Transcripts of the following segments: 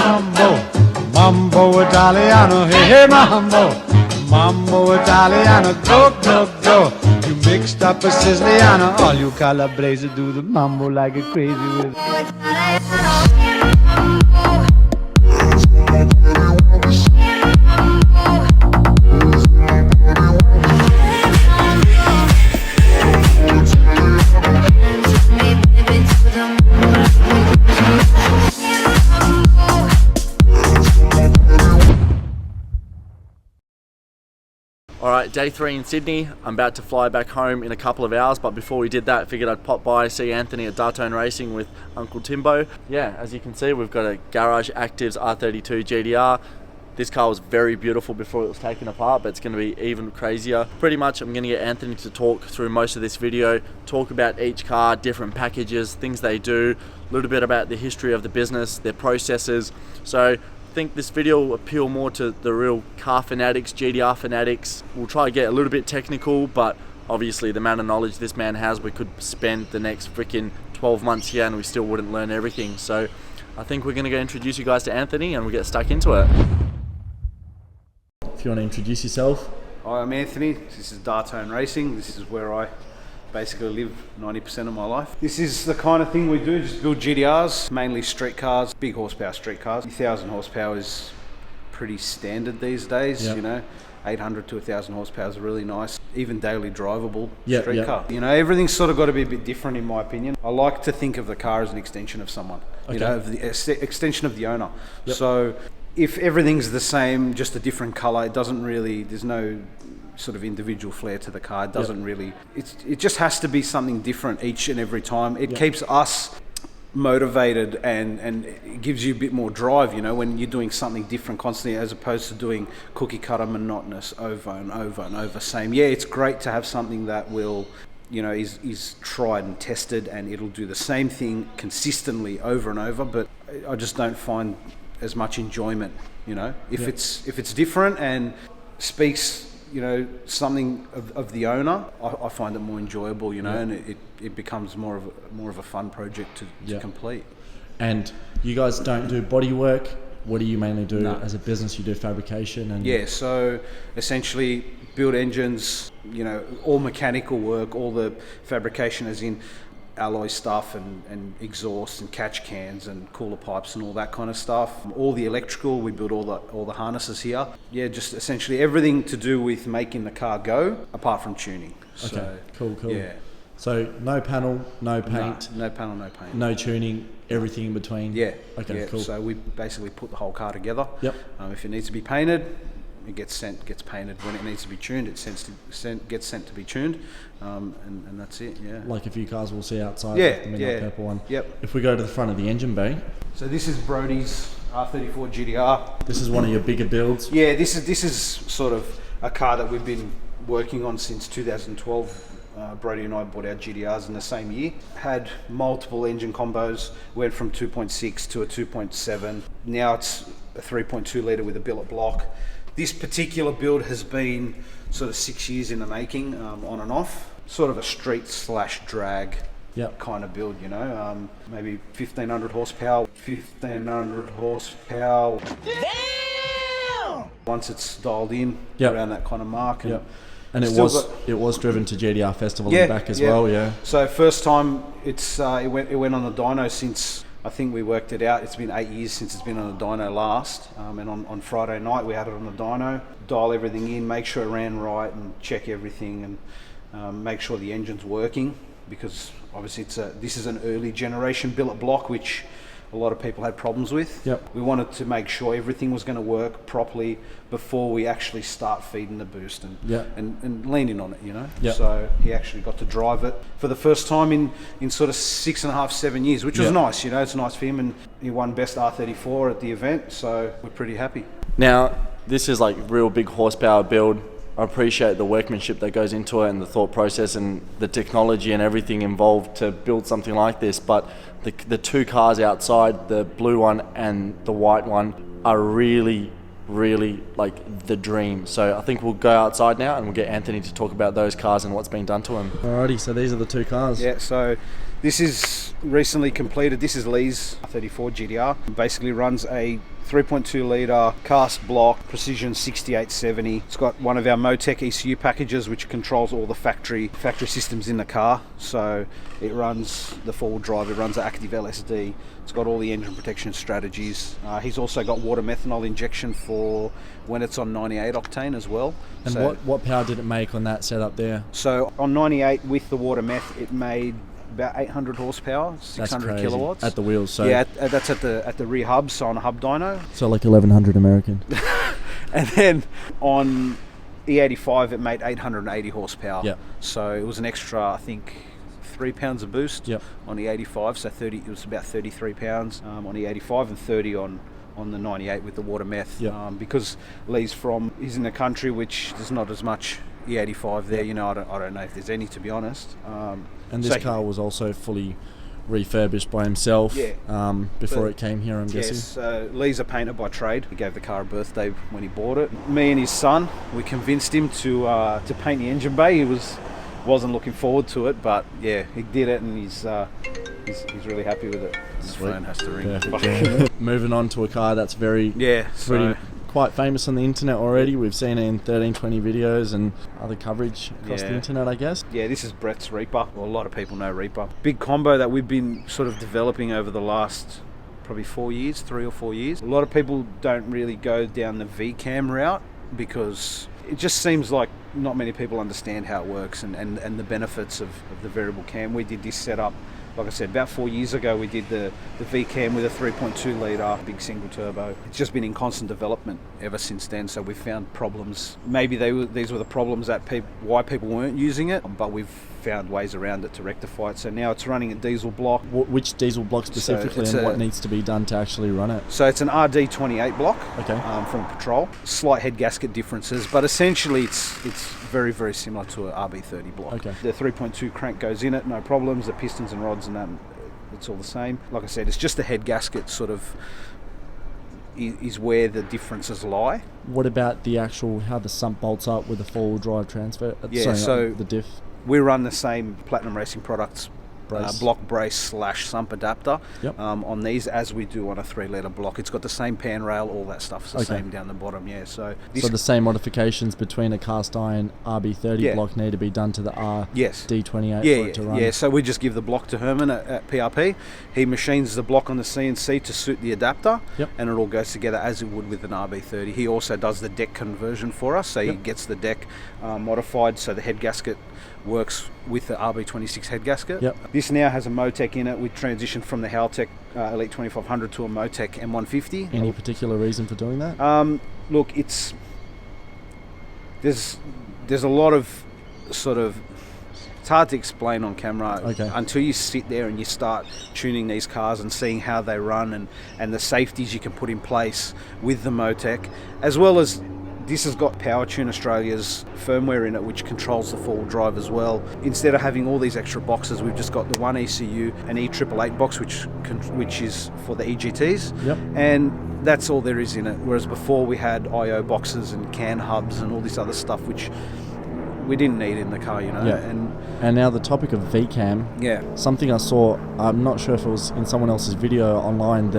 mambo, mambo Italiano, hey, hey, mambo, mambo Italiano, go, go, go. You mixed up a Siciliano, all you Calabrese do the mambo like a crazy with. Alright, day 3 in Sydney. I'm about to fly back home in a couple of hours, but before we did that, I figured I'd pop by, see Anthony at Dahtone Racing with Uncle Timbo. Yeah, as you can see, we've got a Garage Actives R32 GDR. This car was very beautiful before it was taken apart, but it's going to be even crazier. Pretty much, I'm going to get Anthony to talk through most of this video, talk about each car, different packages, things they do, a little bit about the history of the business, their processes. So I think this video will appeal more to the real car fanatics, GDR fanatics. We'll try to get a little bit technical, but obviously the amount of knowledge this man has, we could spend the next freaking 12 months here and we still wouldn't learn everything. So I think we're going to go introduce you guys to Anthony and we'll get stuck into it. If you want to introduce yourself. Hi, I'm Anthony. This is Dahtone Racing. This is where I basically live 90% of my life. This is the kind of thing we do, just build GDRs, mainly street cars, big horsepower street cars. 1,000 horsepower is pretty standard these days, Yep. you know. 800 to 1,000 horsepower is really nice, even daily drivable Yep, street yep. car. You know, everything's sort of got to be a bit different in my opinion. I like to think of the car as an extension of someone, you Okay. know, of the extension of the owner. Yep. So if everything's the same, just a different color, it doesn't really, there's no sort of individual flair to the car. It doesn't really, it just has to be something different each and every time. It keeps us motivated and it gives you a bit more drive, you know, when you're doing something different constantly as opposed to doing cookie cutter monotonous over and over and over same. Yeah, it's great to have something that will, you know, is tried and tested and it'll do the same thing consistently over and over, but I just don't find as much enjoyment, you know. If it's different and speaks, you know, something of the owner, I find it more enjoyable, you know, and it becomes more of a fun project to complete. And you guys don't do body work. What do you mainly do? No. As a business? You do fabrication and Yeah, so essentially build engines, you know, all mechanical work, all the fabrication as in alloy stuff and exhaust and catch cans and cooler pipes and all that kind of stuff. All the electrical, we build all the harnesses here. Yeah, just essentially everything to do with making the car go, apart from tuning. Okay, So, cool. Yeah. So no panel, no paint, No panel, no paint. no tuning, everything in between. Yeah. Okay, yeah. cool. So we basically put the whole car together. Yep. If it needs to be painted, it gets painted. When it needs to be tuned, it gets sent to be tuned, and that's it. Yeah. Like a few cars we'll see outside. Yeah, the midnight purple one. Yep. If we go to the front of the engine bay, So this is Brody's R34 GDR. this is one of your bigger builds. Yeah, this is sort of a car that we've been working on since 2012. Brody and I bought our GDRs in the same year. Had multiple engine combos, went from 2.6 to a 2.7. Now it's a 3.2 litre with a billet block. This particular build has been sort of 6 years in the making, on and off. Sort of a street / drag kind of build, you know. Maybe 1,500 horsepower. 1,500 horsepower. Damn! Once it's dialed in, around that kind of mark. And it was driven to GDR Festival in the back as well, yeah. So first time it went on the dyno since, I think we worked it out, it's been 8 years since it's been on the dyno last. And on Friday night we had it on the dyno, dial everything in, make sure it ran right and check everything and make sure the engine's working, because obviously this is an early generation billet block which a lot of people had problems with. Yep. We wanted to make sure everything was going to work properly before we actually start feeding the boost and leaning on it, you know. Yep. So he actually got to drive it for the first time in sort of 6.5, 7 years, which was nice, you know. It's nice for him, and he won best R34 at the event, so we're pretty happy. Now, this is like real big horsepower build. I appreciate the workmanship that goes into it and the thought process and the technology and everything involved to build something like this, but the two cars outside, the blue one and the white one, are really like the dream. So I think we'll go outside now and we'll get Anthony to talk about those cars and what's been done to them. Alrighty, so these are the two cars. Yeah, so This is recently completed. This is Lee's 34 GTR. Basically runs a 3.2 litre cast block precision 6870. It's got one of our Motec ECU packages which controls all the factory systems in the car. So it runs the four-wheel drive, it runs the active LSD. It's got all the engine protection strategies. He's also got water methanol injection for when it's on 98 octane as well. And so, what power did it make on that setup there? So on 98 with the water meth, it made about 800 horsepower, 600 kilowatts at the wheels. So yeah, that's at the rear hub, so on a hub dyno. So like 1100 American. And then on E85 it made 880 horsepower. Yeah. So it was an extra, I think, 3 pounds of boost. Yep. On the 85. So 30. It was about 33 pounds on the 85 and 30 on the 98 with the water meth. Yep. Because he's in a country which there's not as much E85 there. You know, I don't know if there's any, to be honest. And this car was also fully refurbished by himself before it came here, I'm guessing. Yes, Lee's a painter by trade. He gave the car a birthday when he bought it. Me and his son, we convinced him to paint the engine bay. He wasn't looking forward to it, but yeah, he did it, and he's really happy with it. His phone has to ring. Moving on to a car that's quite famous on the internet already. We've seen it in 1320 videos and other coverage across the internet, I guess. Yeah, this is Brett's Reaper. Well, a lot of people know Reaper. Big combo that we've been sort of developing over the last probably 3 or 4 years. A lot of people don't really go down the V-cam route because it just seems like not many people understand how it works and the benefits of the variable cam. We did this setup, like I said, about 4 years ago. We did the V-cam with a 3.2 litre big single turbo. It's just been in constant development ever since then, so we've found problems. Maybe these were the problems that why people weren't using it, but we've found ways around it to rectify it. So now it's running a diesel block. Which diesel block specifically, and what needs to be done to actually run it? So it's an RD28 block. Okay. From Patrol. Slight head gasket differences, but essentially it's very, very similar to an RB30 block. Okay. The 3.2 crank goes in it, no problems. The pistons and rods and that, it's all the same. Like I said, it's just the head gasket sort of is where the differences lie. What about how the sump bolts up with the four-wheel drive transfer? So the diff. We run the same Platinum Racing products block brace / sump adapter on these as we do on a 3 litre block. It's got the same pan rail, all that stuff's the same down the bottom. So the same modifications between a cast iron RB30 block need to be done to the RD28 for it to run. Yeah, so we just give the block to Herman at PRP. He machines the block on the CNC to suit the adapter, and it all goes together as it would with an RB30. He also does the deck conversion for us, so he gets the deck modified so the head gasket works with the RB26 head gasket. This now has a Motec in it. We transitioned from the Haltech Elite 2500 to a Motec M150. Any particular reason for doing that? Look, there's a lot of sort of, it's hard to explain on camera until you sit there and you start tuning these cars and seeing how they run and the safeties you can put in place with the Motec, as well as this has got PowerTune Australia's firmware in it, which controls the four-wheel drive as well. Instead of having all these extra boxes, we've just got the one ECU, an E888 box, which is for the EGTs, and that's all there is in it. Whereas before we had I/O boxes and CAN hubs and all this other stuff, which we didn't need in the car, And now the topic of VCAM. Something I saw, I'm not sure if it was in someone else's video online,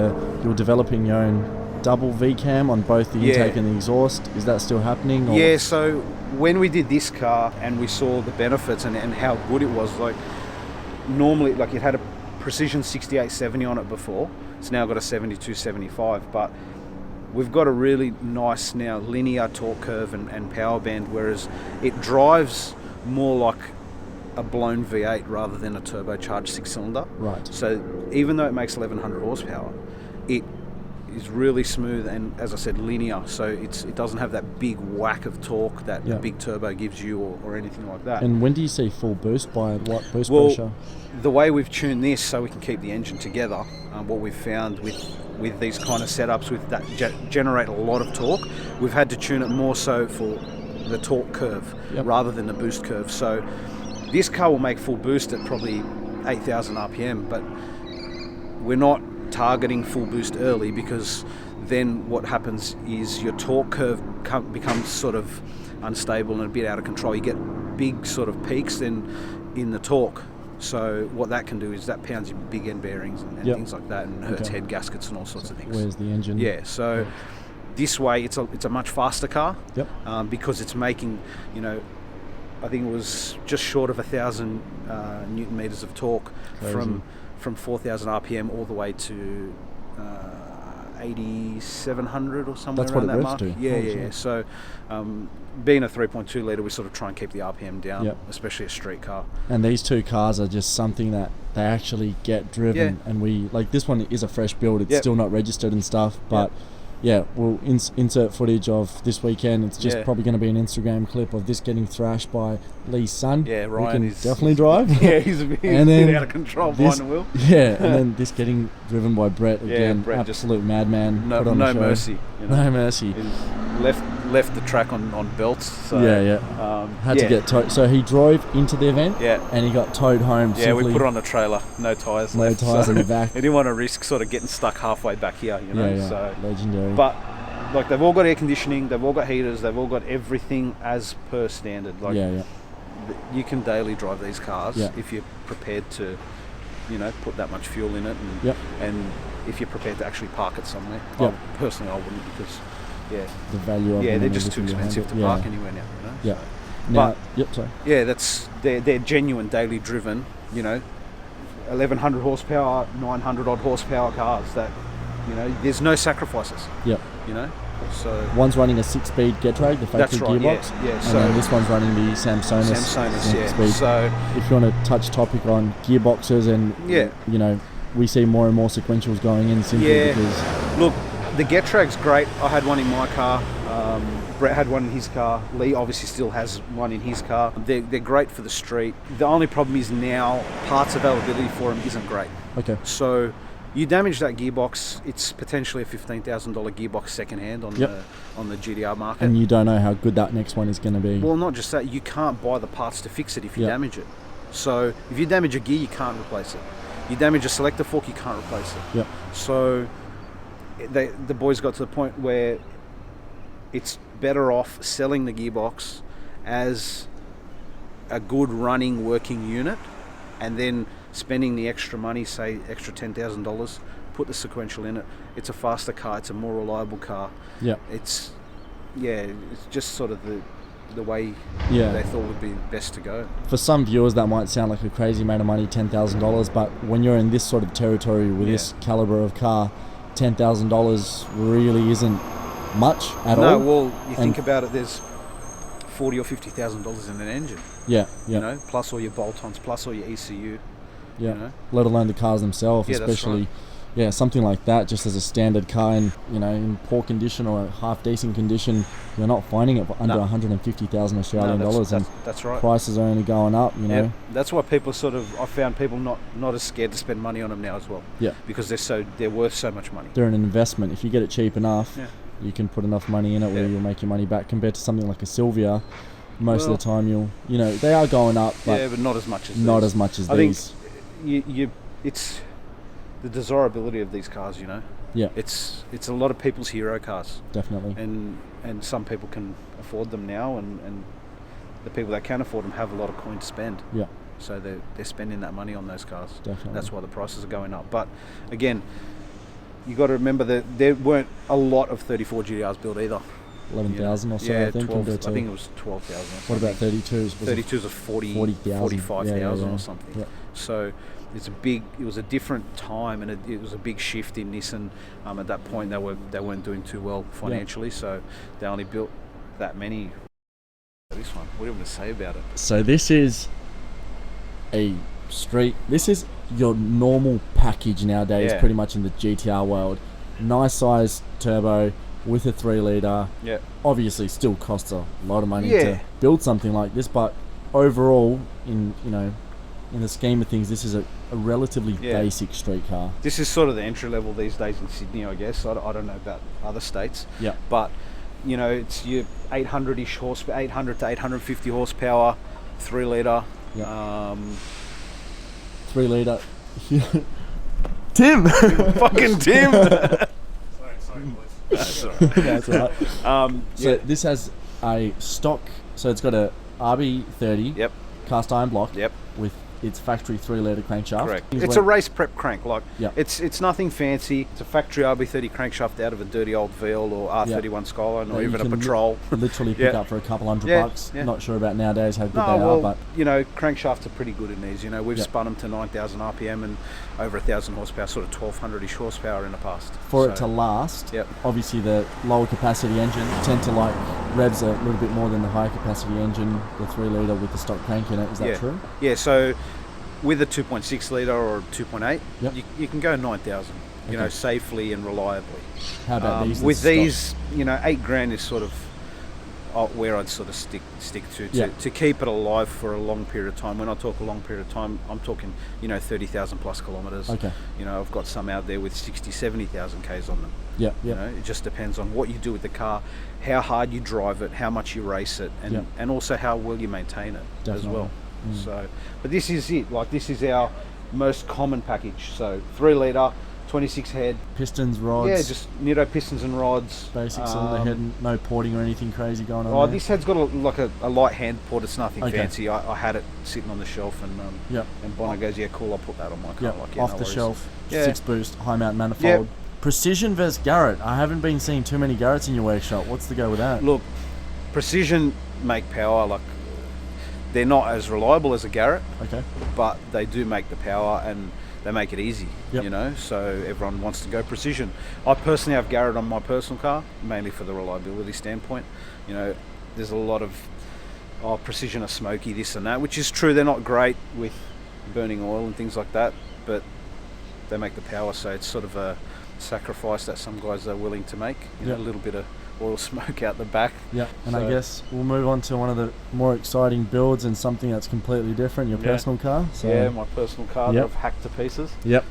you're developing your own double VCAM on both the intake and the exhaust. Is that still happening? Yeah, so when we did this car and we saw the benefits and how good it was, like normally, like it had a precision 6870 on it before. It's now got a 7275, but we've got a really nice now linear torque curve and power band, whereas it drives more like a blown V8 rather than a turbocharged 6-cylinder. Right. So even though it makes 1100 horsepower, it is really smooth and, as I said, linear. So it doesn't have that big whack of torque that the big turbo gives you or anything like that. And when do you see full boost by what boost pressure? The way we've tuned this so we can keep the engine together, what we've found with these kind of setups with that generate a lot of torque, we've had to tune it more so for the torque curve rather than the boost curve. So this car will make full boost at probably 8,000 RPM, but we're not targeting full boost early, because then what happens is your torque curve becomes sort of unstable and a bit out of control. You get big sort of peaks in the torque So what that can do is that pounds your big end bearings and Yep. things like that, and hurts head gaskets and all sorts of things. Where's the engine? Yeah, so this way it's a much faster car. Yep. Because it's making, you know, I think it was just short of 1,000 newton meters of torque Crazy. from 4,000 RPM all the way to 8,700 or somewhere That's what around it that revs mark. to. Yeah, Oh, yeah. shit. So being a 3.2 litre, we sort of try and keep the RPM down, Yep. especially a street car. And these two cars are just something that they actually get driven. Yeah. And we, like, this one is a fresh build. It's Yep. still not registered and stuff, but yeah, we'll insert footage of this weekend. It's just Yeah. probably going to be an Instagram clip of this getting thrashed by Lee's son. Yeah, who Ryan can is definitely drive. Yeah, he's a bit, And then out of control this- behind the wheel. Yeah, and then this getting driven by Brett again. Brett just- absolute madman. No, put on the no show. mercy. You know. No mercy. He left the track on belts. So, Yeah. Had to yeah. get towed. So he drove into the event. Yeah. And he got towed home. Yeah, we simply- put it on the trailer, no tyres No left. tyres so in the back. He didn't want to risk sort of getting stuck halfway back here, you know. Yeah. So, Legendary. but like they've all got air conditioning, they've all got heaters, they've all got everything as per standard. Like yeah. you can daily drive these cars Yeah. if you're prepared to, you know, put that much fuel in it, and Yep. and if you're prepared to actually park it somewhere. Yep. Personally, I wouldn't, because The value of yeah, them they're and just too everything behind expensive it. to park anywhere now. You know. Yeah. So, Now, but yep. Sorry. yeah, they're genuine daily driven, you know, 1,100 horsepower, 900 odd horsepower cars that, you know, there's no sacrifices, Yep. you know. So One's running a 6-speed Getrag, the factory That's right, yeah, gearbox. yeah, And so- then this one's running the Samsonite Samsonite, yeah. 6-speed. So If you want to touch topic on gearboxes and Yeah. you know, we see more and more sequentials going in simply Yeah. because look, the Getrag's great. I had one in my car. Brett had one in his car. Lee obviously still has one in his car. They're great for the street. The only problem is now parts availability for them isn't great. okay. So you damage that gearbox, it's potentially a $15,000 gearbox secondhand on Yep. on the GDR market. And you don't know how good that next one is going to be. Well, not just that, you can't buy the parts to fix it if you Yep. damage it. So if you damage a gear, you can't replace it. You damage a selector fork, you can't replace it. Yep. So the boys got to the point where it's better off selling the gearbox as a good running working unit, and then spending the extra money, say extra $10,000, put the sequential in it. It's a faster car, it's a more reliable car. Yeah. It's just sort of the way Yeah. they thought would be best to go. For some viewers, that might sound like a crazy amount of money, $10,000, but when you're in this sort of territory with this caliber of car, $10,000 really isn't much at No, all. well, you think about it, there's $40,000 or $50,000 in an engine. Yeah. You know, plus all your bolt-ons, plus all your ECU. Yeah. You know? Let alone the cars themselves, Yeah, that's especially. right. Yeah, something like that, just as a standard car in, you know, in poor condition or a half decent condition, you're not finding it for under No. 150,000 Australian No, dollars, and that's right. prices are only going up. You know. Yeah, that's why people I found people not as scared to spend money on them now as well. Yeah. Because they're worth so much money. They're an investment. If you get it cheap enough, Yeah. you can put enough money in it where Yeah. you'll make your money back. Compared to something like a Silvia, most Well- of the time you know, they are going up, but Yeah, but not as much as not these. as much as I think these. it's the desirability of these cars, you know. Yeah, It's a lot of people's hero cars, definitely. and some people can afford them now, and the people that can afford them have a lot of coin to spend. Yeah, So they're spending that money on those cars. Definitely. That's why the prices are going up. But again, you got to remember that there weren't a lot of 34 GTRs built either. 11,000 or so, Yeah, I think. 12, compared to, I think it was 12,000. what about 32s? 32s are 40,000, 45,000 yeah. or something. Yeah. So it was a different time, and it was a big shift in Nissan. At that point, they weren't doing too well financially, so they only built that many. This one, what do you want to say about it? So this is a street. This is your normal package nowadays, Yeah. pretty much in the GTR world. Nice size turbo with a 3-litre. Yeah. Obviously, still costs a lot of money Yeah. to build something like this, but overall, in the scheme of things, this is a relatively Yeah. basic street car. This is sort of the entry level these days in Sydney, I guess. I don't know about other states. Yeah. But, you know, it's your 800-ish horsepower, 800 to 850 horsepower, 3-litre. Yeah. 3-litre. Tim! Fucking Tim! That's all right. So yeah. this has a stock, so it's got a RB30 Yep. cast iron block Yep. with its factory 3-litre crankshaft. Correct. It's a race prep crank. Like, Yep. it's nothing fancy. It's a factory RB30 crankshaft out of a dirty old Veal or R31 Skyline, or that you even a can Patrol. literally pick up for a couple $100 bucks. Yeah. Not sure about nowadays how good No, they well, are, but you know, crankshafts are pretty good in these. You know, we've Yep. spun them to 9,000 RPM and over 1,000 horsepower, sort of 1,200-ish horsepower in the past. for it to last, Yep. obviously the lower capacity engine tend to like revs a little bit more than the higher capacity engine, the 3-litre with the stock crank in it. Is that true? Yeah, so with a 2.6 litre or 2.8, Yep. you can go 9,000, you know, Okay. safely and reliably. How about these? With that's these, you know, $8,000 is sort of where I'd sort of stick to keep it alive for a long period of time. When I talk a long period of time, I'm talking, you know, 30,000 plus kilometres. Okay. You know, I've got some out there with 60, 70,000 Ks on them. Yeah, You yeah. know, it just depends on what you do with the car, how hard you drive it, how much you race it, and Yep. and also how well you maintain it as Definitely. well. So, but this is it. Like, this is our most common package. So 3-litre, 26 head. Pistons, rods. Yeah, just Nitto pistons and rods. basic cylinder head, and no porting or anything crazy going on. Oh, there. this head's got a light hand port. It's nothing Okay. fancy. I had it sitting on the shelf, and Yep. and Bono goes, yeah, cool. I'll put that on my car. Yep. Like, yeah, Off no the worries. shelf, Yeah. 6-boost, high mount manifold. Yep. Precision versus Garrett. I haven't been seeing too many Garretts in your workshop. What's the go with that? Look, Precision make power. Like, they're not as reliable as a Garrett, Okay. but they do make the power, and they make it easy. Yep. You know, so everyone wants to go Precision. I personally have Garrett on my personal car, mainly for the reliability standpoint. You know, there's a lot of Precision are smoky, this and that, which is true. They're not great with burning oil and things like that, but they make the power, so it's sort of a sacrifice that some guys are willing to make. You know, Yep. a little bit of oil smoke out the back. Yeah, and I So- guess we'll move on to one of the more exciting builds and something that's completely different, your Yeah. personal car. So, Yeah, my personal car Yep. that I've hacked to pieces. Yep.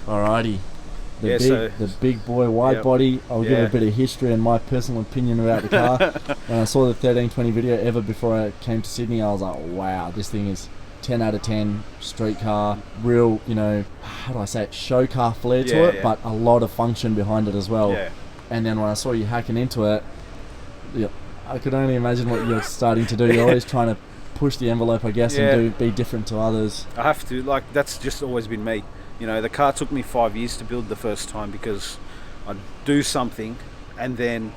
Alrighty. The, Yeah, big, so- the big boy wide Yep. body. I'll give Yeah. a bit of history and my personal opinion about the car. When I saw the 1320 video ever before I came to Sydney, I was like, wow, this thing is 10 out of 10 street car, real, you know, how do I say it, show car flair to Yeah, it, yeah. but a lot of function behind it as well. Yeah. And then when I saw you hacking into it, yeah, I could only imagine what you're starting to do. You're always trying to push the envelope, I guess, Yeah. and be different to others. I have to, like, that's just always been me. You know, the car took me 5 years to build the first time, because I do something, and then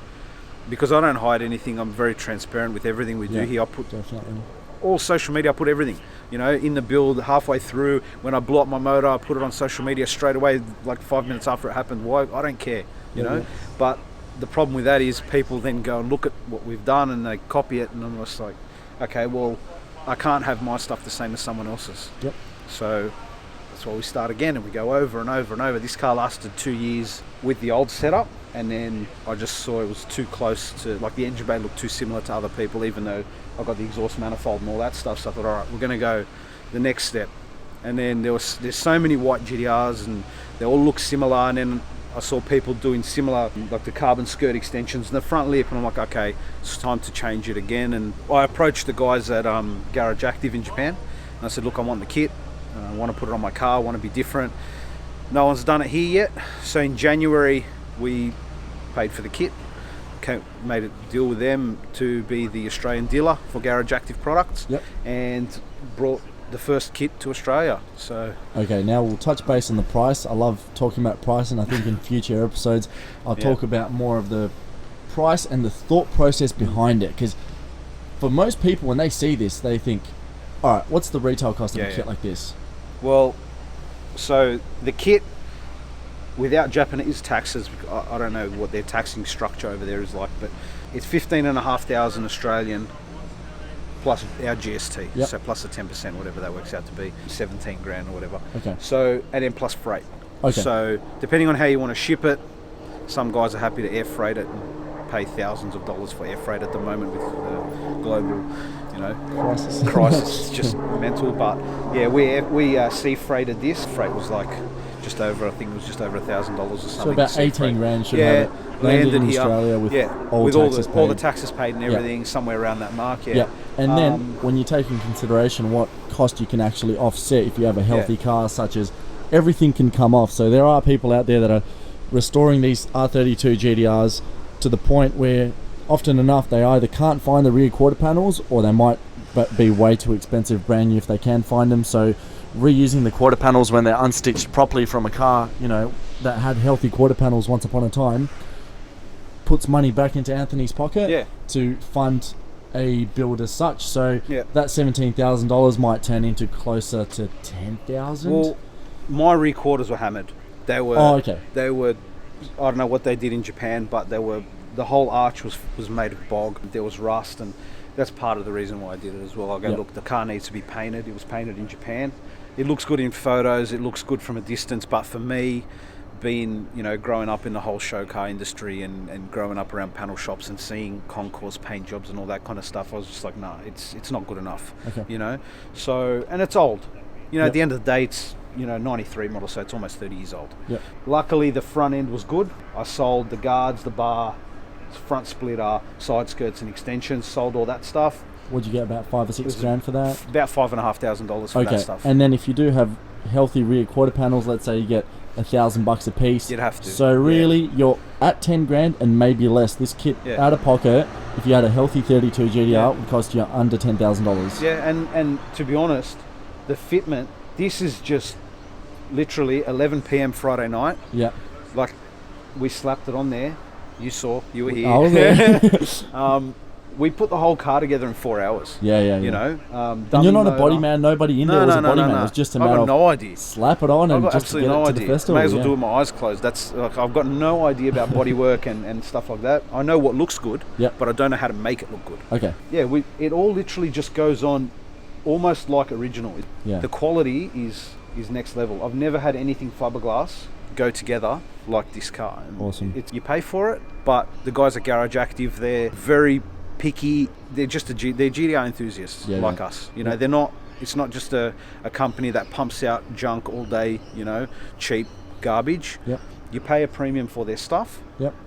because I don't hide anything, I'm very transparent with everything we do Yeah. here. I put Definitely. all social media, I put everything, you know, in the build, halfway through. When I blow up my motor, I put it on social media straight away, like 5 minutes after it happened. Why? I don't care, you Yeah, know. yeah. But the problem with that is people then go and look at what we've done and they copy it, and I'm just like, okay, well, I can't have my stuff the same as someone else's. Yep. So that's why we start again, and we go over and over and over. This car lasted 2 years with the old setup, and then I just saw it was too close to, like, the engine bay looked too similar to other people, even though I got the exhaust manifold and all that stuff. So I thought, all right, we're going to go the next step. And then there's so many white GTRs, and they all look similar. And then I saw people doing similar, like the carbon skirt extensions and the front lip, and I'm like, okay, it's time to change it again. And I approached the guys at Garage Active in Japan, and I said, look, I want the kit. I want to put it on my car. I want to be different. No one's done it here yet. So in January, we paid for the kit. Made a deal with them to be the Australian dealer for Garage Active products. Yep. And brought the first kit to Australia. So Okay, now we'll touch base on the price. I love talking about price, and I think in future episodes I'll Yeah. talk about more of the price and the thought process behind it. Because for most people, when they see this, they think, all right, what's the retail cost of Yeah, a yeah. kit like this? well, so the kit, without Japanese taxes, I don't know what their taxing structure over there is like, but it's 15,500 Australian plus our GST. Yep. So plus the 10%, whatever that works out to be, 17 grand or whatever. Okay. So, and then plus freight. Okay. So depending on how you want to ship it, some guys are happy to air freight it and pay thousands of dollars for air freight at the moment with the global, you know, crisis. It's just mental. But yeah, we sea freighted this. Freight was like just over, I think it was just over $1,000 or something. So about sea 18 freight. grand should Yeah, have it landed in here. Australia with all with taxes all the paid. taxes paid and Yeah. everything, somewhere around that mark. Yeah. Yep. And then when you take in consideration what cost you can actually offset if you have a healthy car, such as everything can come off. So there are people out there that are restoring these R32 GTRs to the point where often enough they either can't find the rear quarter panels, or they might but be way too expensive brand new if they can find them. So reusing the quarter panels when they're unstitched properly from a car, you know, that had healthy quarter panels once upon a time, puts money back into Anthony's pocket to fund a build as such. So that $17,000 might turn into closer to 10,000. Well, my rear quarters were hammered. They were they were, I don't know what they did in Japan, but they were, the whole arch was made of bog. There was rust, and that's part of the reason why I did it as well. I go, look, the car needs to be painted. It was painted in Japan. It looks good in photos, it looks good from a distance, but for me, being, you know, growing up in the whole show car industry and growing up around panel shops and seeing concourse paint jobs and all that kind of stuff, I was just like, nah, it's not good enough, you know. So, and it's old, you know. At the end of the day, it's, you know, 93 model, so it's almost 30 years old. Luckily, the front end was good. I sold the guards, the bar, front splitter, side skirts and extensions, sold all that stuff. Would you get about $5,000 or $6,000 for that? About $5,500 for that stuff. And then if you do have healthy rear quarter panels, let's say you get $1,000 a piece. You'd have to. So really, you're at $10,000 and maybe less. This kit out of pocket, if you had a healthy 32 GDR, would cost you under $10,000. Yeah, and to be honest, the fitment. This is just literally 11 p.m. Friday night. Yeah. Like, we slapped it on there. You saw. You were here. I was there. We put the whole car together in 4 hours. You know, and you're not a body man. Nobody in there was a body man. It was just a matter of no idea. Slap it on and just to get it to the festival. May as well do it with my eyes closed. That's like, I've got no idea about bodywork and stuff like that. I know what looks good, but I don't know how to make it look good. Okay. Yeah, it all literally just goes on, almost like original. Yeah. The quality is next level. I've never had anything fiberglass go together like this car. And awesome. You pay for it, but the guys at Garage Active, they're very picky. They're just they're GDR enthusiasts like us. You know, they're not. It's not just a company that pumps out junk all day. You know, cheap garbage. You pay a premium for their stuff.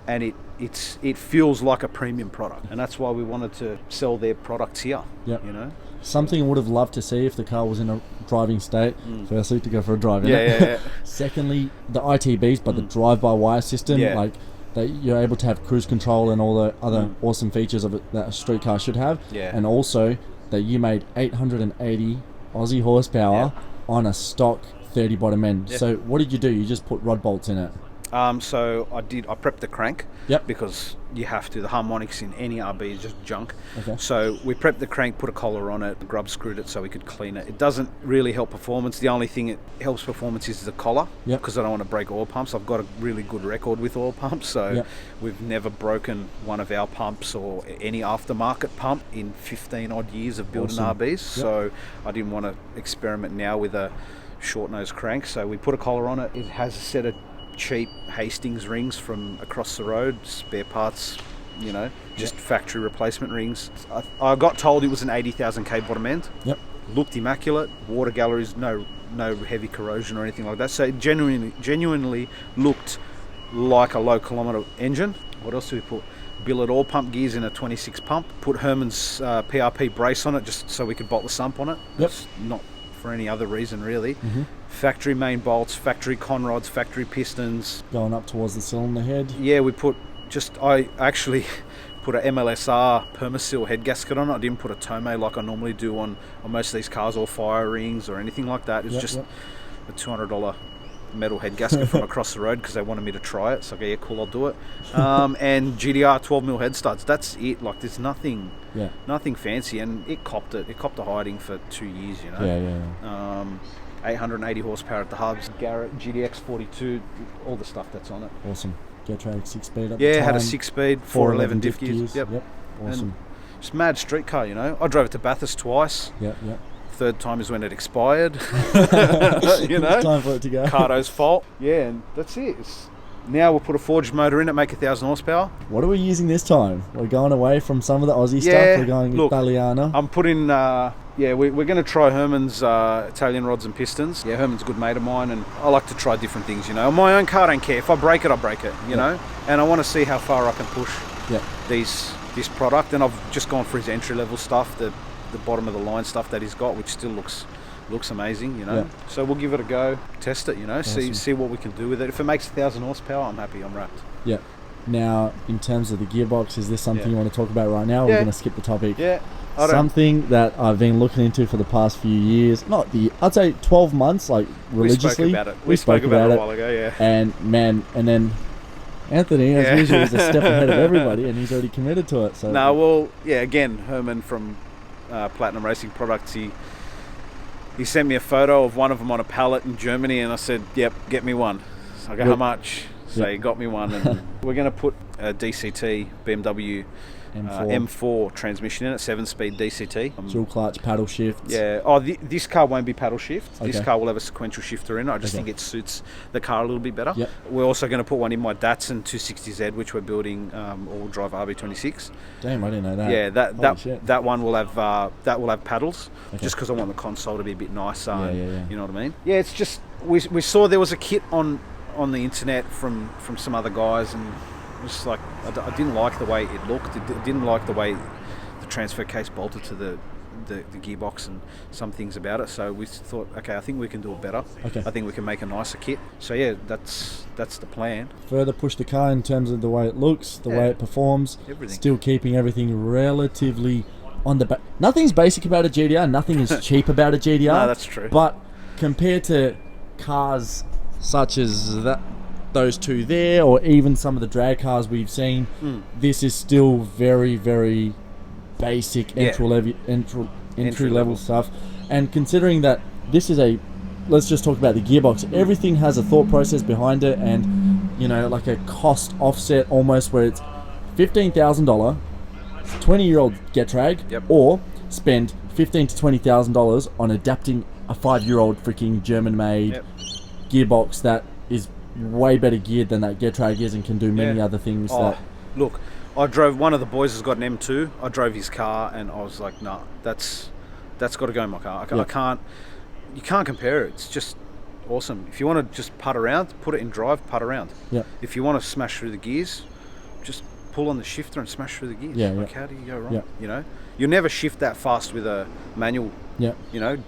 And it feels like a premium product, and that's why we wanted to sell their products here. You know, something I would have loved to see if the car was in a driving state. Firstly, to go for a drive. Secondly, the ITBs, but the drive-by-wire system, like. That you're able to have cruise control and all the other awesome features of it that a street car should have, and also that you made 880 Aussie horsepower on a stock 30 bottom end. So what did you do? You just put rod bolts in it? So I prepped the crank because you have to. The harmonics in any RB is just junk. So we prepped the crank, put a collar on it, grub screwed it so we could clean it. It doesn't really help performance. The only thing it helps performance is the collar, because I don't want to break oil pumps. I've got a really good record with oil pumps, so we've never broken one of our pumps or any aftermarket pump in 15 odd years of building RBs. So I didn't want to experiment now with a short nose crank. So we put a collar on it. It has a set of cheap Hastings rings from across the road, spare parts, you know, just factory replacement rings. I got told it was an 80,000 K bottom end. Looked immaculate, water galleries, no heavy corrosion or anything like that. So it genuinely looked like a low kilometre engine. What else do we put? Billet oil pump gears in a 26 pump. Put Herman's PRP brace on it just so we could bolt the sump on it. It's not for any other reason really. Factory main bolts, factory conrods, factory pistons. Going up towards the cylinder head. Yeah, I actually put a MLSR Permaseal head gasket on it. I didn't put a Tomei like I normally do on most of these cars, or fire rings or anything like that. It's just a $200 metal head gasket from across the road because they wanted me to try it. So yeah, cool, I'll do it. And GDR 12mm head studs. That's it. Like, there's nothing fancy, and it copped a hiding for 2 years, you know. 880 horsepower at the hubs. Garrett GDX 42, all the stuff that's on it. Awesome. Getrag 6-speed at the time. Yeah, had a 6-speed, 411 diff gears. Yep. Awesome. And just mad street car, you know. I drove it to Bathurst twice. Third time is when it expired. You know, time for it to go. Cardo's fault. Yeah, and that's it. Now we'll put a forged motor in it, make 1,000 horsepower. What are we using this time? We're going away from some of the Aussie stuff. We're going Italiana. I'm putting, we're going to try Herman's Italian rods and pistons. Yeah, Herman's a good mate of mine, and I like to try different things, you know. On my own car, I don't care. If I break it, I break it, you know. And I want to see how far I can push this product. And I've just gone for his entry-level stuff, the bottom of the line stuff that he's got, which still looks amazing, you know. So we'll give it a go, test it, you know, see what we can do with it. If it makes 1,000 horsepower, I'm happy, I'm wrapped. Now, in terms of the gearbox, is this something you want to talk about right now? Or we're going to skip the topic. Yeah. Something that I've been looking into for the past few years. I'd say 12 months, like religiously. We spoke about it. We spoke about it a while ago, yeah. And then Anthony, as usual, is a step ahead of everybody, and he's already committed to it. So Again, Herman from Platinum Racing Products, he sent me a photo of one of them on a pallet in Germany, and I said, "Yep, get me one." So I go, "How much?" So he got me one, and we're going to put a DCT BMW M4 transmission in it, 7-speed DCT. Dual clutch, paddle shift. Yeah. Oh, this car won't be paddle shift. Okay. This car will have a sequential shifter in it. I just think it suits the car a little bit better. Yep. We're also going to put one in my Datsun 260Z, which we're building all drive RB26. Damn, I didn't know that. Yeah, that one will have paddles, just because I want the console to be a bit nicer. Yeah. You know what I mean? Yeah, it's just we saw there was a kit on the internet from some other guys, and just like I didn't like the way it looked. I didn't like the way the transfer case bolted to the gearbox and some things about it. So we thought, okay, I think we can do it better. Okay. I think we can make a nicer kit. So yeah, that's the plan. Further push the car in terms of the way it looks, the way it performs. Everything. Still keeping everything relatively on the back. Nothing's basic about a GDR. Nothing is cheap about a GDR. No, that's true. But compared to cars such as those two there, or even some of the drag cars we've seen, this is still very, very basic entry level stuff. And considering that this is let's just talk about the gearbox. Everything has a thought process behind it, and like a cost offset almost, where it's $15,000 20-year-old Getrag, or spend $15,000 to $20,000 on adapting a 5-year-old freaking German-made gearbox that is way better geared than that Getrag is, and can do many other things. Look, I drove, one of the boys has got an M2. I drove his car, and I was like, nah, that's got to go in my car. You can't compare it. It's just awesome. If you want to just putt around, put it in drive, putt around. If you want to smash through the gears, just pull on the shifter and smash through the gears. How do you go wrong? You'll never shift that fast with a manual.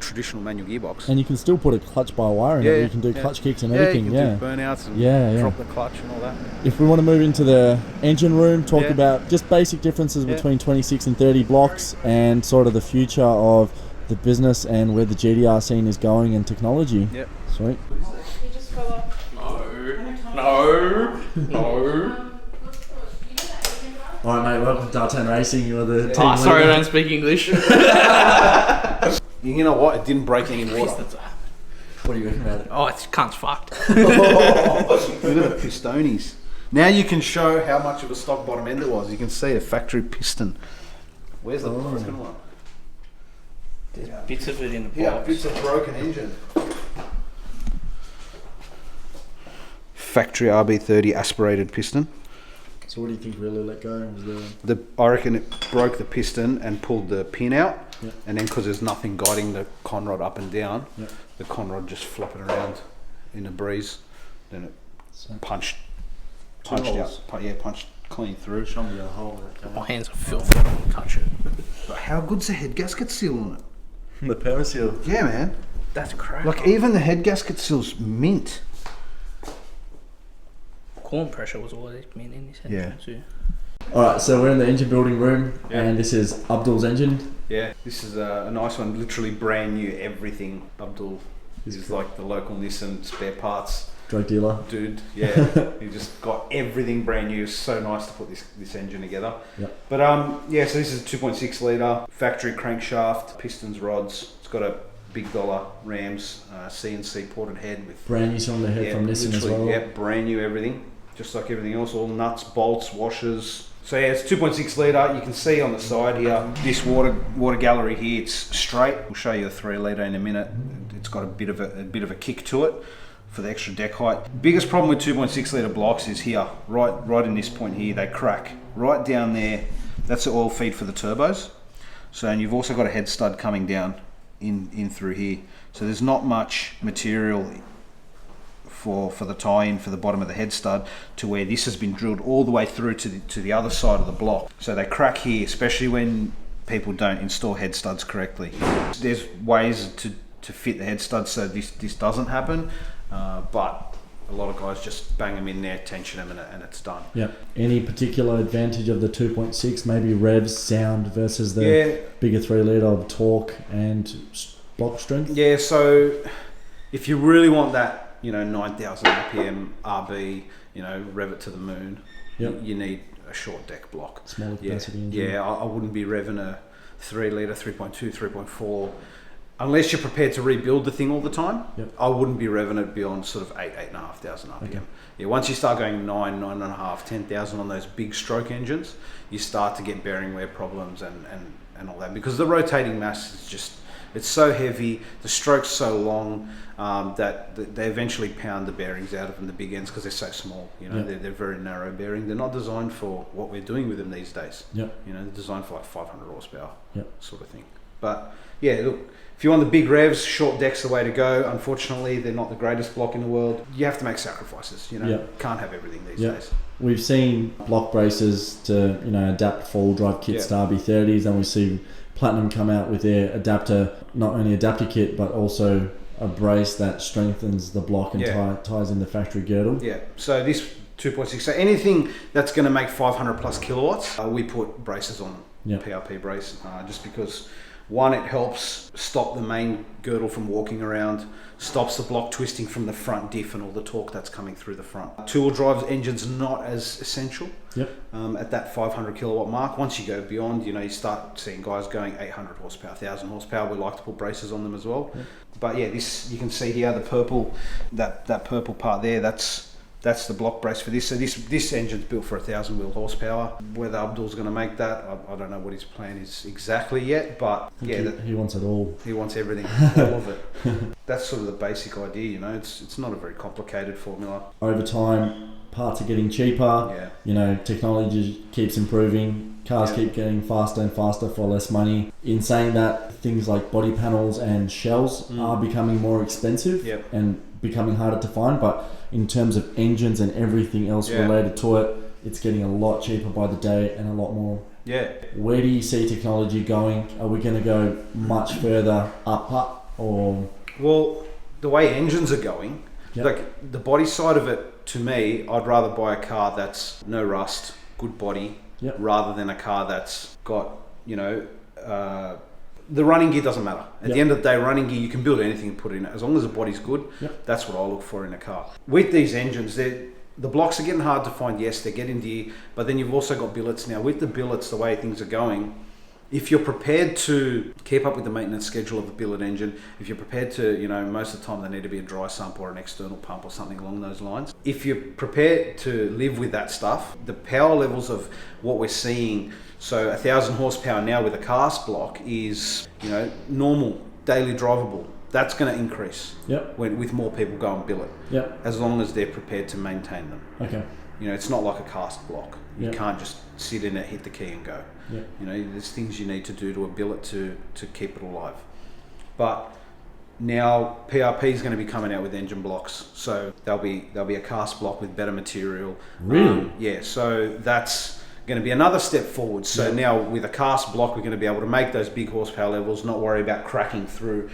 Traditional manual gearbox. And you can still put a clutch by wire in it. You can do clutch kicks and everything. You can do burnouts and drop the clutch and all that. If we want to move into the engine room, talk about just basic differences between 26 and 30 blocks, and sort of the future of the business and where the GDR scene is going and technology. Sweet. No. Alright, mate, welcome to Dahtone Racing. You're the team leader. Sorry, I don't speak English. You know what? It didn't break any water. What do you reckon about it? Oh, it's cunt's fucked. Look at the pistones. Now you can show how much of a stock bottom end it was. You can see a factory piston. Where's the broken one? There's bits of it in the box. Yeah, bits of broken engine. Factory RB30 aspirated piston. So what do you think really let go? I reckon it broke the piston and pulled the pin out, and then because there's nothing guiding the conrod up and down, the conrod just flopping around in the breeze. Then it punched out. Punched clean through. Show me the hole. My hands are filthy. I don't touch it. But how good's the head gasket seal on it? The perma seal. Yeah, man. That's crap. Like even the head gasket seal's mint. Corn pressure was always mint in this engine too. Alright, so we're in the engine building room, and this is Abdul's engine. Yeah, this is a nice one, literally brand new everything. Abdul is like the local Nissan spare parts drug dealer dude. Yeah, he just got everything brand new. It's so nice to put this engine together. But so this is a 2.6 litre factory crankshaft, pistons, rods. It's got a big dollar Rams CNC ported head with brand new cylinder head from Nissan as well. Yeah, brand new everything. Just like everything else, all nuts, bolts, washers. So yeah, it's 2.6 litre. You can see on the side here, this water gallery here, it's straight. We'll show you a 3 litre in a minute. It's got a bit of a kick to it for the extra deck height. Biggest problem with 2.6 litre blocks is here, right in this point here, they crack. Right down there, that's the oil feed for the turbos. So, and you've also got a head stud coming down in through here. So there's not much material for the tie-in for the bottom of the head stud to where this has been drilled all the way through to the other side of the block. So they crack here, especially when people don't install head studs correctly. There's ways to fit the head studs so this doesn't happen, but a lot of guys just bang them in there, tension them, and it's done. Yeah. Any particular advantage of the 2.6? Maybe revs, sound versus the bigger 3 litre of torque and block strength? Yeah, so if you really want that, 9,000 RPM RB, rev it to the moon, you need a short deck block. Smaller capacity engine. Yeah, I wouldn't be revving a 3 litre, 3.2, 3.4. Unless you're prepared to rebuild the thing all the time, I wouldn't be revving it beyond sort of 8,500 RPM. Okay. Yeah, once you start going 9.5, 10,000 on those big stroke engines, you start to get bearing wear problems and all that, because the rotating mass is just, it's so heavy, the stroke's so long that they eventually pound the bearings out of them, the big ends, because they're so small. They're very narrow bearing. They're not designed for what we're doing with them these days. They're designed for like 500 horsepower sort of thing. But yeah, look, if you want the big revs, short deck's the way to go. Unfortunately, they're not the greatest block in the world. You have to make sacrifices. Can't have everything these days. We've seen block braces to adapt full drive kit Star B30s, and we see Platinum come out with their adapter, not only adapter kit but also a brace that strengthens the block and ties in the factory girdle. Yeah. So this 2.6. So anything that's going to make 500 plus kilowatts, we put braces on. PRP brace, just because. One, it helps stop the main girdle from walking around, stops the block twisting from the front diff and all the torque that's coming through the front. Two-wheel drive engine's not as essential at that 500 kilowatt mark. Once you go beyond, you start seeing guys going 800 horsepower, 1,000 horsepower. We like to put braces on them as well. But yeah, this, you can see here, the purple, that purple part there, that's the block brace for this. So this engine's built for 1,000 wheel horsepower. Whether Abdul's going to make that, I don't know what his plan is exactly yet, but he wants it all. He wants everything, all of it. That's sort of the basic idea, It's not a very complicated formula. Over time, parts are getting cheaper. Technology keeps improving. Cars keep getting faster and faster for less money. In saying that, things like body panels and shells are becoming more expensive and becoming harder to find, but in terms of engines and everything else related to it, it's getting a lot cheaper by the day and a lot more. Where do you see technology going? Are we going to go much further up or? Well, the way engines are going, like the body side of it, to me, I'd rather buy a car that's no rust, good body, rather than a car that's got, the running gear doesn't matter. At the end of the day, running gear, you can build anything and put it in it. As long as the body's good, that's what I look for in a car. With these engines, the blocks are getting hard to find. Yes, they're getting dear, but then you've also got billets now. With the billets, the way things are going, if you're prepared to keep up with the maintenance schedule of a billet engine, if you're prepared to, most of the time they need to be a dry sump or an external pump or something along those lines. If you're prepared to live with that stuff, the power levels of what we're seeing, so 1,000 horsepower now with a cast block is, normal, daily drivable. That's going to increase with more people going billet, as long as they're prepared to maintain them. Okay. It's not like a cast block. You can't just sit in it, hit the key and go. There's things you need to do to a billet to keep it alive. But now PRP is going to be coming out with engine blocks, so there'll be a cast block with better material. Really? So that's going to be another step forward. So now with a cast block, we're going to be able to make those big horsepower levels, not worry about cracking through,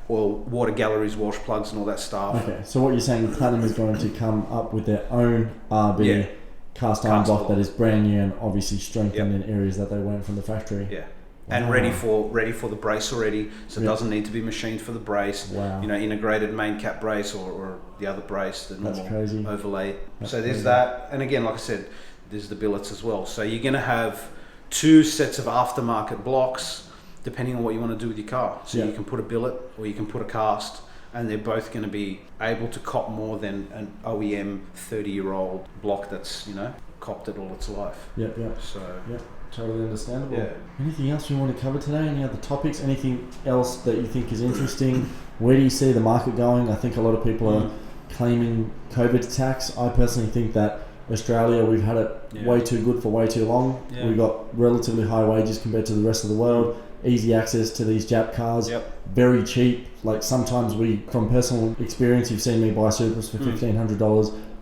or water galleries, wash plugs and all that stuff. Okay, so what you're saying, Platinum is going to come up with their own RB cast iron block that is brand new and obviously strengthened in areas that they weren't from the factory. And ready for the brace already, so it doesn't need to be machined for the brace. Integrated main cap brace or the other brace, the normal overlay. So there's that, and again, like I said, there's the billets as well. So you're going to have two sets of aftermarket blocks depending on what you want to do with your car. So you can put a billet or you can put a cast, and they're both going to be able to cop more than an OEM 30-year-old block that's, copped it all its life. Totally understandable. Anything else we want to cover today? Any other topics? Anything else that you think is interesting? Where do you see the market going? I think a lot of people are claiming COVID tax. I personally think that Australia, we've had it way too good for way too long. We've got relatively high wages compared to the rest of the world. Easy access to these Jap cars, very cheap. Like sometimes from personal experience, you've seen me buy Supras for $1,500,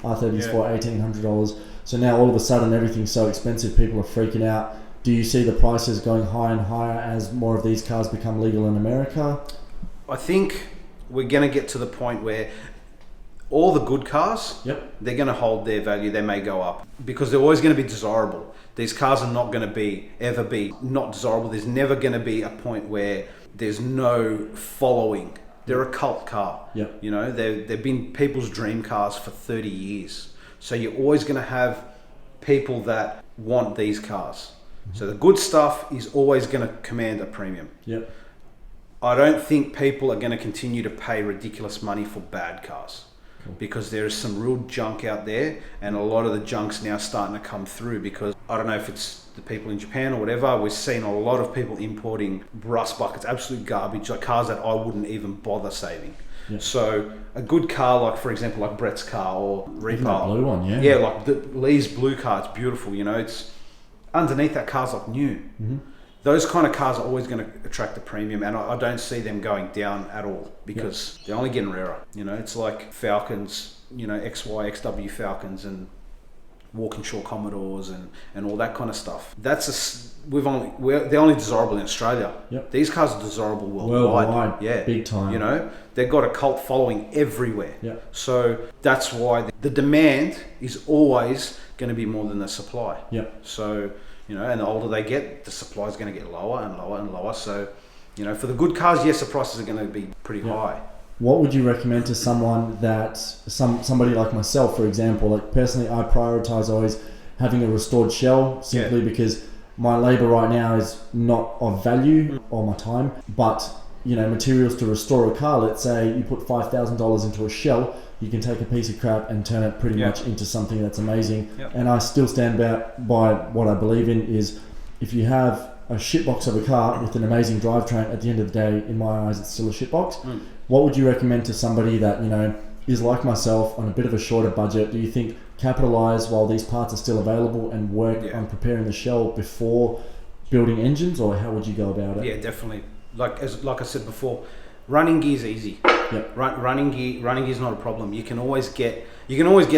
R30s for $1,800. So now all of a sudden everything's so expensive, people are freaking out. Do you see the prices going higher and higher as more of these cars become legal in America? I think we're going to get to the point where all the good cars, Yep. they're going to hold their value. They may go up because they're always going to be desirable. These cars are not going to ever be not desirable. There's never going to be a point where there's no following. They're a cult car. Yep. You know, they've been people's dream cars for 30 years. So you're always going to have people that want these cars. So the good stuff is always going to command a premium. Yep. I don't think people are going to continue to pay ridiculous money for bad cars. Because there is some real junk out there, and a lot of the junk's now starting to come through because I don't know if it's the people in Japan or whatever, we're seeing a lot of people importing rust buckets, absolute garbage, like cars that I wouldn't even bother saving. Yeah. So a good car, like for example, like Brett's car or Reaper. Even that blue one, yeah. Yeah, like Lee's blue car, it's beautiful, you know, it's underneath that car's like new. Mm-hmm. Those kind of cars are always going to attract a premium, and I don't see them going down at all because they're only getting rarer. You know, it's like Falcons, you know, XY, XW Falcons and Walkinshaw Commodores and all that kind of stuff. They're only desirable in Australia. Yep. These cars are desirable worldwide. Worldwide, yeah, big time. You know, they've got a cult following everywhere. Yep. So that's why the demand is always going to be more than the supply. Yep. So, you know, and the older they get, the supply is going to get lower and lower and lower. So, you know, for the good cars, yes, the prices are going to be pretty high. What would you recommend to someone that, somebody like myself, for example, like personally, I prioritize always having a restored shell simply because my labor right now is not of value or my time, but, you know, materials to restore a car, let's say you put $5,000 into a shell, you can take a piece of crap and turn it pretty much into something that's amazing. Yep. And I still stand by what I believe in is if you have a shitbox of a car with an amazing drivetrain, at the end of the day, in my eyes, it's still a shitbox. What would you recommend to somebody that, you know, is like myself on a bit of a shorter budget? Do you think capitalize while these parts are still available and work on preparing the shell before building engines, or how would you go about it? Yeah, definitely. Like I said before, running gear is easy. Yep. Running gear is not a problem. You can always get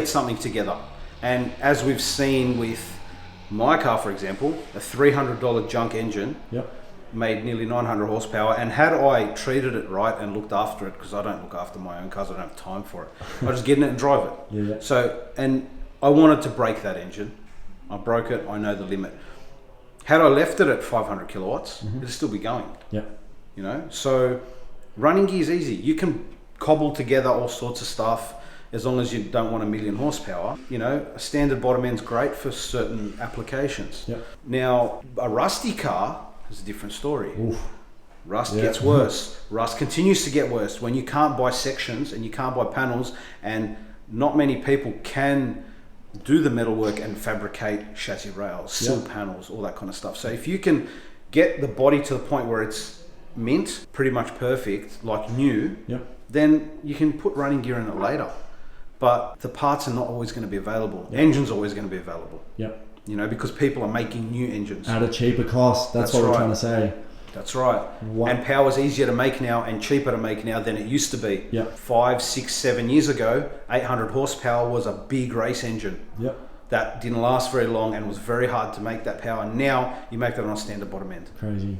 something together. And as we've seen with my car, for example, a $300 junk engine made nearly 900 horsepower. And had I treated it right and looked after it, because I don't look after my own cars, I don't have time for it. I just get in it and drive it. Yeah. So, and I wanted to break that engine. I broke it. I know the limit. Had I left it at 500 kilowatts, it'd still be going. Yep. You know, so running gear is easy. You can cobble together all sorts of stuff as long as you don't want 1,000,000 horsepower. You know, a standard bottom end's great for certain applications. Yep. Now, a rusty car is a different story. Oof. Rust gets worse. Rust continues to get worse when you can't buy sections and you can't buy panels, and not many people can do the metalwork and fabricate chassis rails, sill panels, all that kind of stuff. So if you can get the body to the point where it's mint, pretty much perfect, like new, then you can put running gear in it later. But the parts are not always going to be available. The engine's always going to be available. Yep. You know, because people are making new engines. At a cheaper cost. That's what we're trying to say. That's right. And power's easier to make now and cheaper to make now than it used to be. Yep. 5, 6, 7 years ago, 800 horsepower was a big race engine. Yep. That didn't last very long and was very hard to make that power. Now you make that on a standard bottom end. Crazy.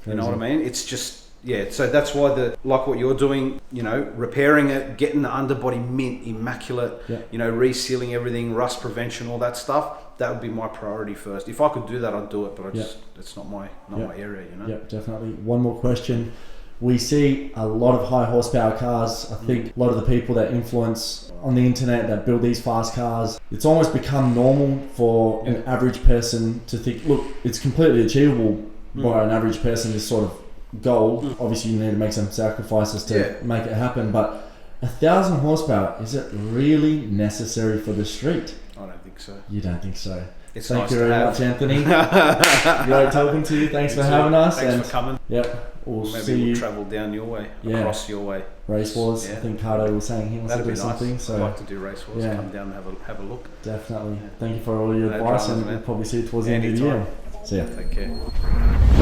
You know what I mean? It's just, so that's why like what you're doing, you know, repairing it, getting the underbody mint, immaculate, you know, resealing everything, rust prevention, all that stuff. That would be my priority first. If I could do that, I'd do it, but it's not my area, you know? Yeah, definitely. One more question. We see a lot of high horsepower cars. I think a lot of the people that influence on the internet that build these fast cars, it's almost become normal for an average person to think, look, it's completely achievable by an average person, this sort of goal. Obviously you need to make some sacrifices to make it happen, but 1,000 horsepower, is it really necessary for the street? I don't think so. You don't think so? It's Thank nice you to very have. much, Anthony. Great talking to you. Thanks for having us. Thanks for coming. Yep. We'll Maybe see we'll you. travel down your way, across your way. Race Wars. I think Cardo was saying he wants That'd to be do nice. something. So I'd like to do Race Wars. Come down and have a look. Definitely. Thank you for all your advice, dramas, and man. we'll probably see you towards the end of the year. See ya. Take care.